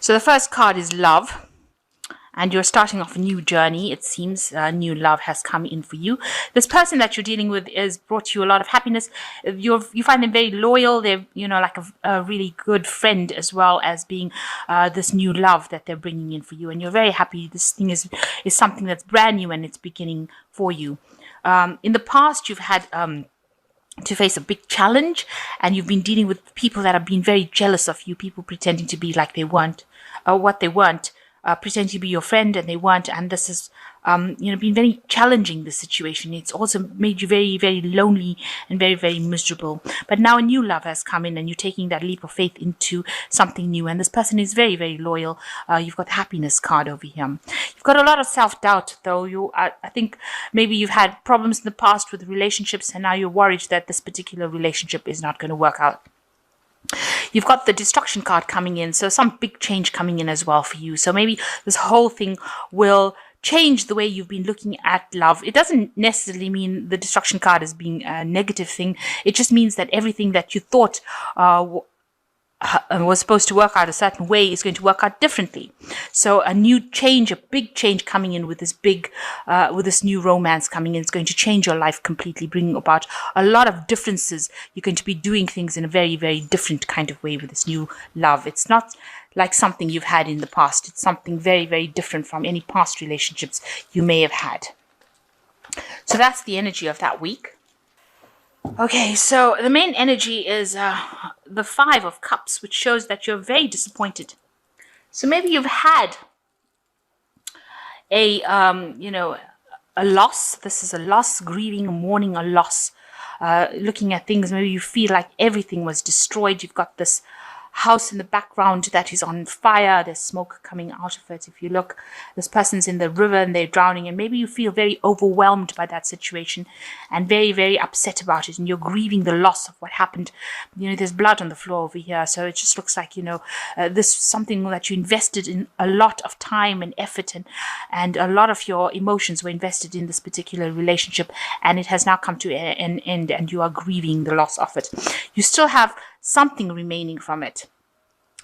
So the first card is love. And you're starting off a new journey. It seems new love has come in for you. This person that you're dealing with has brought you a lot of happiness. You find them very loyal. They're, like a really good friend, as well as being this new love that they're bringing in for you. And you're very happy. This thing is something that's brand new and it's beginning for you. In the past, you've had to face a big challenge, and you've been dealing with people that have been very jealous of you, people pretending to be like they weren't, what they weren't. Pretend to be your friend and they weren't, and this has been very challenging, the situation. It's also made you very, very lonely and very, very miserable. But now a new love has come in, and you're taking that leap of faith into something new, and this person is very, very loyal. You've got the happiness card over here. You've got a lot of self-doubt, though. I think maybe you've had problems in the past with relationships, and now you're worried that this particular relationship is not going to work out. You've got the destruction card coming in, so some big change coming in as well for you. So maybe this whole thing will change the way you've been looking at love. It doesn't necessarily mean the destruction card as being a negative thing. It just means that everything that you thought was supposed to work out a certain way is going to work out differently. So a new change, a big change coming in with this with this new romance coming in, is going to change your life completely, bringing about a lot of differences. You're going to be doing things in a very, very different kind of way with this new love. It's not like something you've had in the past. It's something very, very different from any past relationships you may have had. So that's the energy of that week. Okay, so the main energy is the Five of Cups, which shows that you're very disappointed. So maybe you've had a loss. This is a loss, grieving, mourning a loss. Looking at things, maybe you feel like everything was destroyed. You've got this house in the background that is on fire. There's smoke coming out of it. If you look, this person's in the river and they're drowning, and maybe you feel very overwhelmed by that situation and very, very upset about it, and you're grieving the loss of what happened. There's blood on the floor over here, so it just looks like this is something that you invested in a lot of time and effort, and a lot of your emotions were invested in this particular relationship, and it has now come to an end, and you are grieving the loss of it. You still have something remaining from it,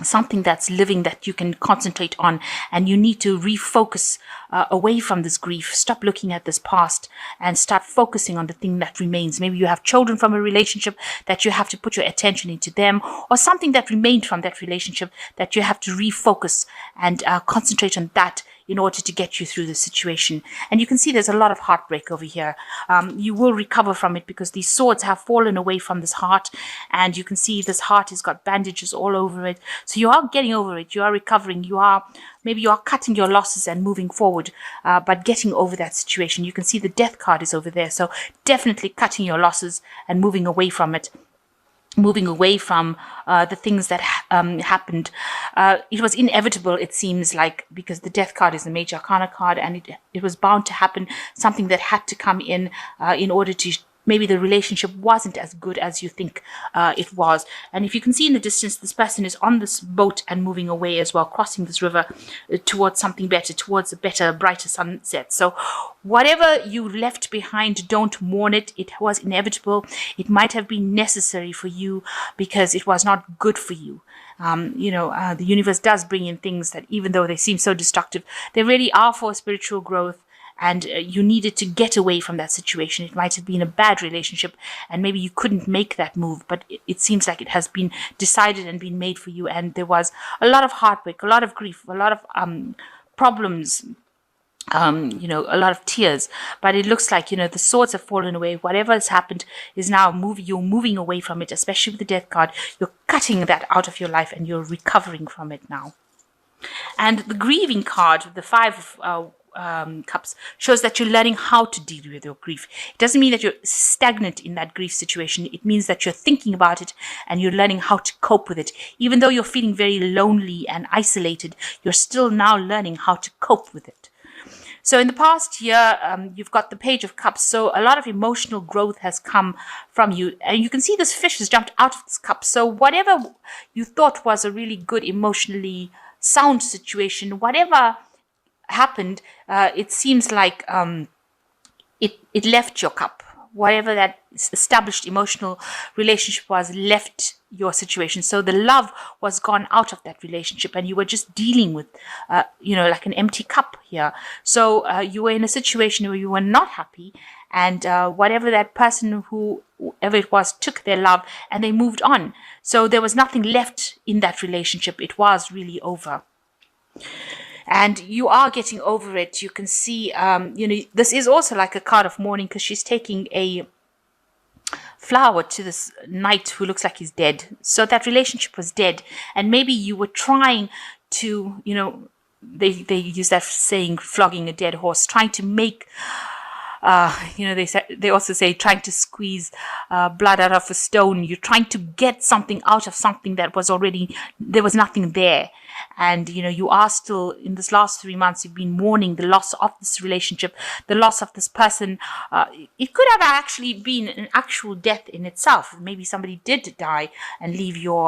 something that's living that you can concentrate on, and you need to refocus away from this grief. Stop looking at this past and start focusing on the thing that remains. Maybe you have children from a relationship that you have to put your attention into them, or something that remained from that relationship that you have to refocus and concentrate on that in order to get you through the situation. And you can see there's a lot of heartbreak over here. You will recover from it because these swords have fallen away from this heart, and you can see this heart has got bandages all over it. So you are getting over it. You are recovering. Maybe you are cutting your losses and moving forward, but getting over that situation. You can see the death card is over there. So definitely cutting your losses and moving away from it. Moving away from the things that happened. It was inevitable, it seems like, because the death card is the major arcana card, and it was bound to happen, something that had to come in order to, maybe the relationship wasn't as good as you think it was. And if you can see in the distance, this person is on this boat and moving away as well, crossing this river towards something better, towards a better, brighter sunset. So whatever you left behind, don't mourn it. It was inevitable. It might have been necessary for you because it was not good for you. The universe does bring in things that, even though they seem so destructive, they really are for spiritual growth. And you needed to get away from that situation. It might have been a bad relationship, and maybe you couldn't make that move, but it seems like it has been decided and been made for you. And there was a lot of heartbreak, a lot of grief, a lot of problems, a lot of tears. But it looks like, the swords have fallen away. Whatever has happened is now you're moving away from it, especially with the death card. You're cutting that out of your life, and you're recovering from it now. And the grieving card, the Five of Cups, shows that you're learning how to deal with your grief. It doesn't mean that you're stagnant in that grief situation. It means that you're thinking about it and you're learning how to cope with it. Even though you're feeling very lonely and isolated, you're still now learning how to cope with it. So in the past year, you've got the Page of Cups. So a lot of emotional growth has come from you. And you can see this fish has jumped out of this cup. So whatever you thought was a really good, emotionally sound situation, whatever happened, it seems like it left your cup. whatever that established emotional relationship was left your situation. So the love was gone out of that relationship, and you were just dealing with, like an empty cup here. So you were in a situation where you were not happy, and whatever that person, whoever it was, took their love and they moved on. So there was nothing left in that relationship. It was really over. And you are getting over it. You can see, this is also like a card of mourning, because she's taking a flower to this knight who looks like he's dead. So that relationship was dead. And maybe you were trying to, they use that saying, flogging a dead horse, trying to make, they also say trying to squeeze blood out of a stone. You're trying to get something out of something that was already, there was nothing there. And, you are still, in this last 3 months, you've been mourning the loss of this relationship, the loss of this person. It could have actually been an actual death in itself. Maybe somebody did die and leave you,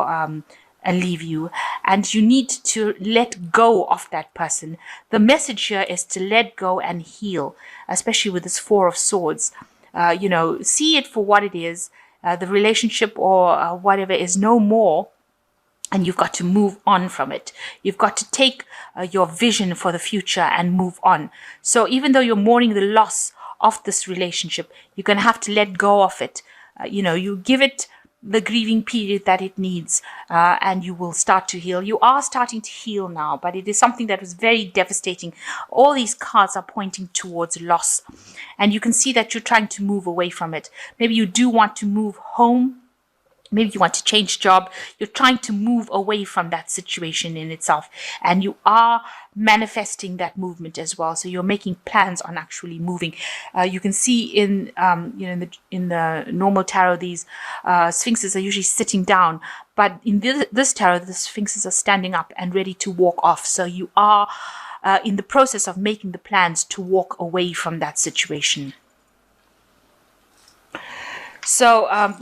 and you need to let go of that person. The message here is to let go and heal, especially with this Four of Swords. See it for what it is. The relationship or whatever is no more. And you've got to move on from it. You've got to take your vision for the future and move on. So even though you're mourning the loss of this relationship, you're going to have to let go of it. You give it the grieving period that it needs, and you will start to heal. You are starting to heal now, but it is something that was very devastating. All these cards are pointing towards loss, and you can see that you're trying to move away from it. Maybe you do want to move home. Maybe you want to change job. You're trying to move away from that situation in itself, and you are manifesting that movement as well. So you're making plans on actually moving. You can see in the normal tarot, these sphinxes are usually sitting down, but in this tarot, the sphinxes are standing up and ready to walk off. So you are in the process of making the plans to walk away from that situation. So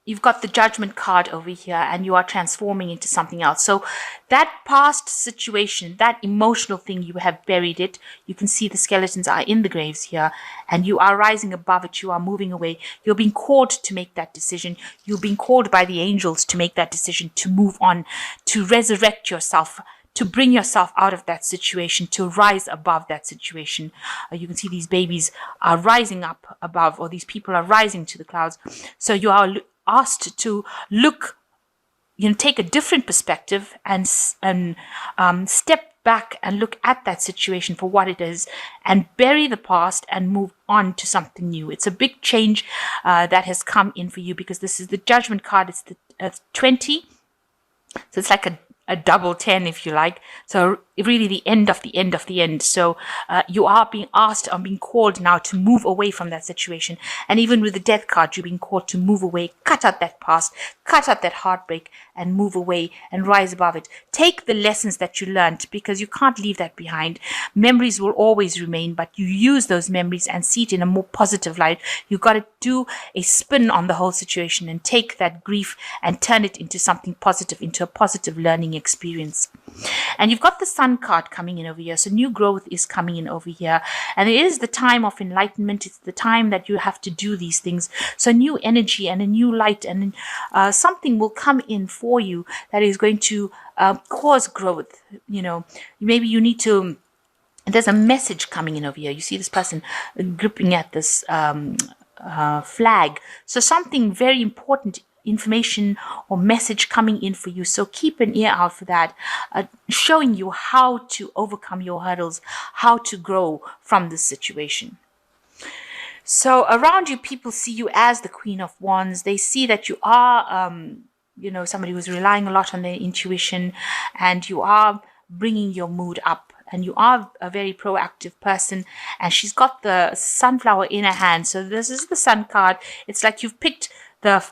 you've got the Judgment card over here, and you are transforming into something else. So that past situation, that emotional thing, you have buried it. You can see the skeletons are in the graves here, and you are rising above it. You are moving away. You're being called to make that decision. You're being called by the angels to make that decision, to move on, to resurrect yourself, to bring yourself out of that situation, to rise above that situation. You can see these babies are rising up above, or these people are rising to the clouds. So you are asked to look, take a different perspective and step back and look at that situation for what it is, and bury the past and move on to something new. It's a big change that has come in for you, because this is the Judgment card. It's the 20. So it's like a double 10, if you like. So really the end of the end of the end. So you are being asked, or being called now to move away from that situation. And even with the Death card, you're being called to move away, cut out that past, cut out that heartbreak, and move away and rise above it. Take the lessons that you learned, because you can't leave that behind. Memories will always remain, but you use those memories and see it in a more positive light. You've got to do a spin on the whole situation and take that grief and turn it into something positive, into a positive learning experience. And you've got the Sun card coming in over here. So new growth is coming in over here. And it is the time of enlightenment. It's the time that you have to do these things. So new energy and a new light, and something will come in for you that is going to cause growth. Maybe you need to, there's a message coming in over here. You see this person gripping at this flag. So something very important, information or message coming in for you. So keep an ear out for that, showing you how to overcome your hurdles, how to grow from this situation. So around you, people see you as the Queen of Wands. They see that you are, somebody who's relying a lot on their intuition, and you are bringing your mood up. And you are a very proactive person. And she's got the sunflower in her hand. So this is the Sun card. It's like you've picked the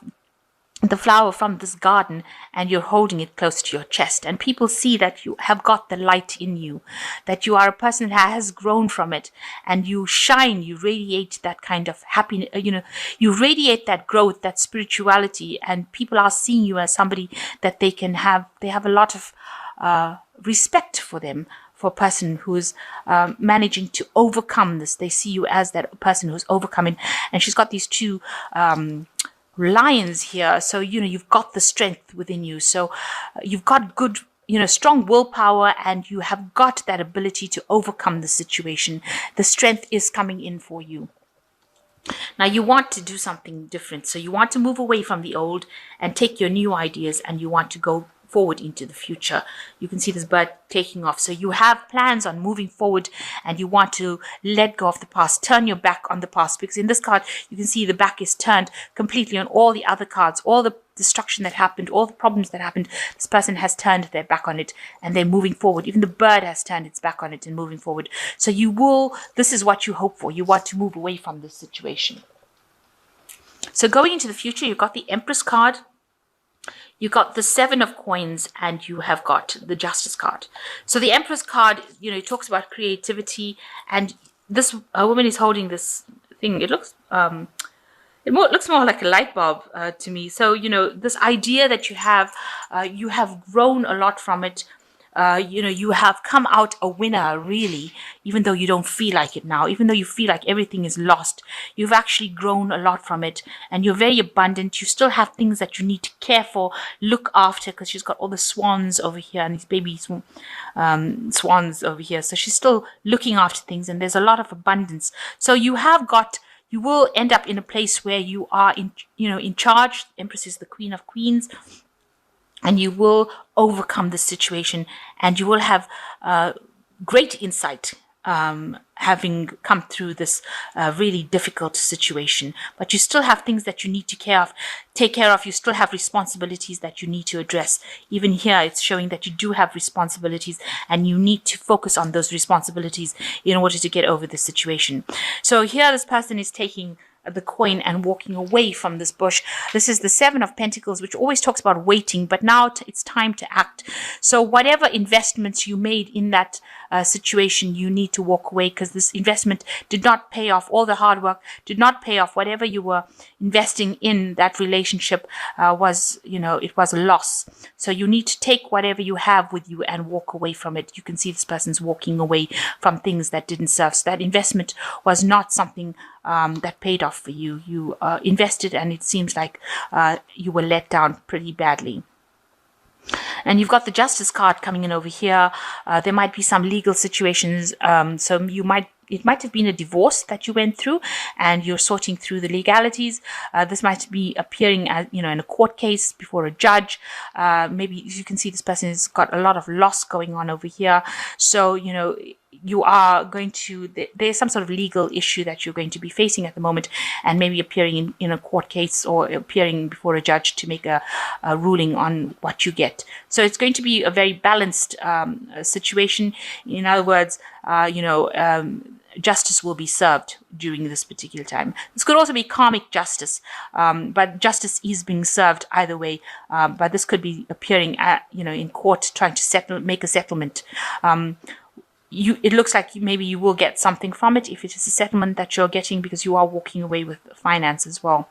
flower from this garden, and you're holding it close to your chest, and people see that you have got the light in you, that you are a person that has grown from it, and you shine, you radiate that kind of happiness, you radiate that growth, that spirituality, and people are seeing you as somebody that they have a lot of respect for them, for a person who's managing to overcome this. They see you as that person who's overcoming. And she's got these two lions here. So, you've got the strength within you. So you've got good, strong willpower, and you have got that ability to overcome the situation. The strength is coming in for you. Now you want to do something different. So you want to move away from the old and take your new ideas, and you want to go forward into the future. You can see this bird taking off. So you have plans on moving forward, and you want to let go of the past, turn your back on the past, because in this card you can see the back is turned completely on all the other cards, all the destruction that happened, all the problems that happened. This person has turned their back on it, and they're moving forward. Even the bird has turned its back on it and moving forward. So this is what you hope for. You want to move away from this situation. So going into the future, you've got the Empress card, you got the Seven of Coins, and you have got the Justice card. So the Empress card, it talks about creativity, and this woman is holding this thing. It looks looks more like a light bulb to me. So this idea that you have grown a lot from it. You have come out a winner, really, even though you don't feel like it now, even though you feel like everything is lost. You've actually grown a lot from it, and you're very abundant. You still have things that you need to care for, look after, because she's got all the swans over here and these baby swans over here. So she's still looking after things, and there's a lot of abundance. So you will end up in a place where you are in charge. Empress is the Queen of Queens. And you will overcome the situation, and you will have great insight, having come through this really difficult situation. But you still have things that you need to take care of. You still have responsibilities that you need to address. Even here, it's showing that you do have responsibilities, and you need to focus on those responsibilities in order to get over the situation. So here, this person is taking the coin and walking away from this bush. This is the Seven of Pentacles, which always talks about waiting, but now it's time to act. So whatever investments you made in that situation, you need to walk away, because this investment did not pay off. All the hard work did not pay off. Whatever you were investing in that relationship it was a loss. So you need to take whatever you have with you and walk away from it. You can see this person's walking away from things that didn't serve. So that investment was not something that paid off for you. You invested, and it seems like you were let down pretty badly. And you've got the Justice card coming in over here. There might be some legal situations. So it might have been a divorce that you went through, and you're sorting through the legalities. This might be appearing as, in a court case before a judge. Maybe you can see this person has got a lot of loss going on over here. So, you are going to, there's some sort of legal issue that you're going to be facing at the moment, and maybe appearing in a court case or appearing before a judge to make a ruling on what you get. So it's going to be a very balanced situation. In other words, justice will be served during this particular time. This could also be karmic justice, but justice is being served either way. But this could be appearing at, in court, trying to make a settlement. It looks like maybe you will get something from it if it is a settlement that you're getting, because you are walking away with finance as well.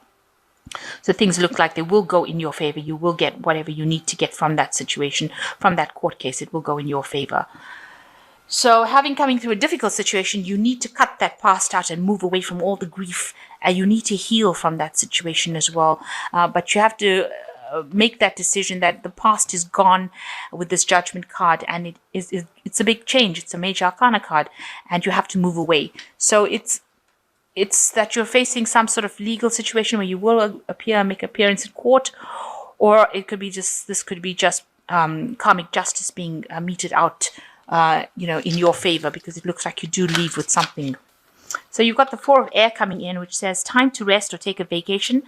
So things look like they will go in your favor. You will get whatever you need to get from that situation, from that court case. It will go in your favor. So having coming through a difficult situation, you need to cut that past out and move away from all the grief. And you need to heal from that situation as well. But you have to make that decision that the past is gone with this Judgment card, and it's a big change. It's a major arcana card, and you have to move away. So it's that you're facing some sort of legal situation where you will make appearance in court, or it could be just karmic justice being meted out in your favor, because it looks like you do leave with something. So you've got the Four of Air coming in, which says time to rest or take a vacation.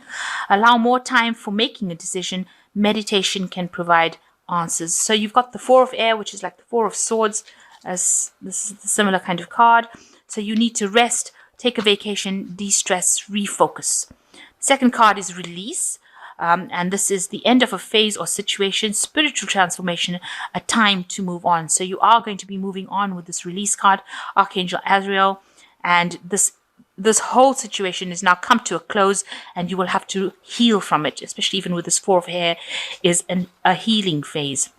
Allow more time for making a decision. Meditation can provide answers. So you've got the Four of Air, which is like the Four of Swords, as this is a similar kind of card. So you need to rest, take a vacation, de-stress, refocus. The second card is release. And this is the end of a phase or situation, spiritual transformation, a time to move on. So you are going to be moving on with this release card, Archangel Azrael. And this whole situation is now come to a close, and you will have to heal from it, especially even with this Four of Air is a healing phase.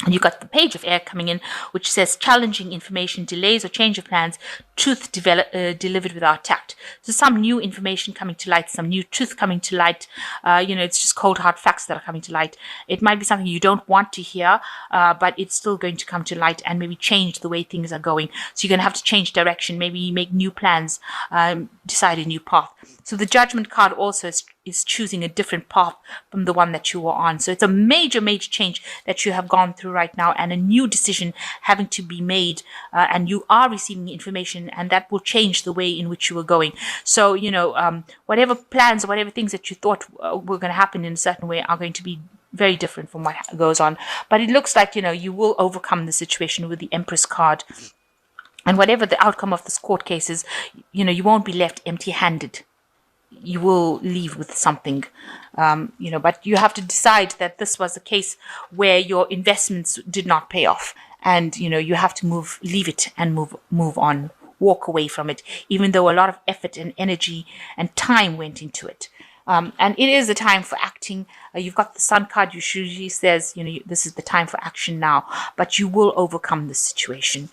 And you got the page of air coming in, which says challenging information, delays or change of plans, truth delivered without tact. So some new information coming to light, some new truth coming to light. It's just cold hard facts that are coming to light. It might be something you don't want to hear, but it's still going to come to light and maybe change the way things are going. So you're going to have to change direction, maybe make new plans, decide a new path. So the judgment card also is choosing a different path from the one that you were on. So it's a major, major change that you have gone through right now, and a new decision having to be made, and you are receiving information, and that will change the way in which you were going. So, whatever plans or whatever things that you thought were going to happen in a certain way are going to be very different from what goes on. But it looks like, you will overcome the situation with the Empress card. And whatever the outcome of this court case is, you won't be left empty-handed. You will leave with something, but you have to decide that this was a case where your investments did not pay off, and you have to leave it and move on, walk away from it, even though a lot of effort and energy and time went into it. And it is a time for acting. You've got the Sun card, usually says, this is the time for action now, but you will overcome the situation.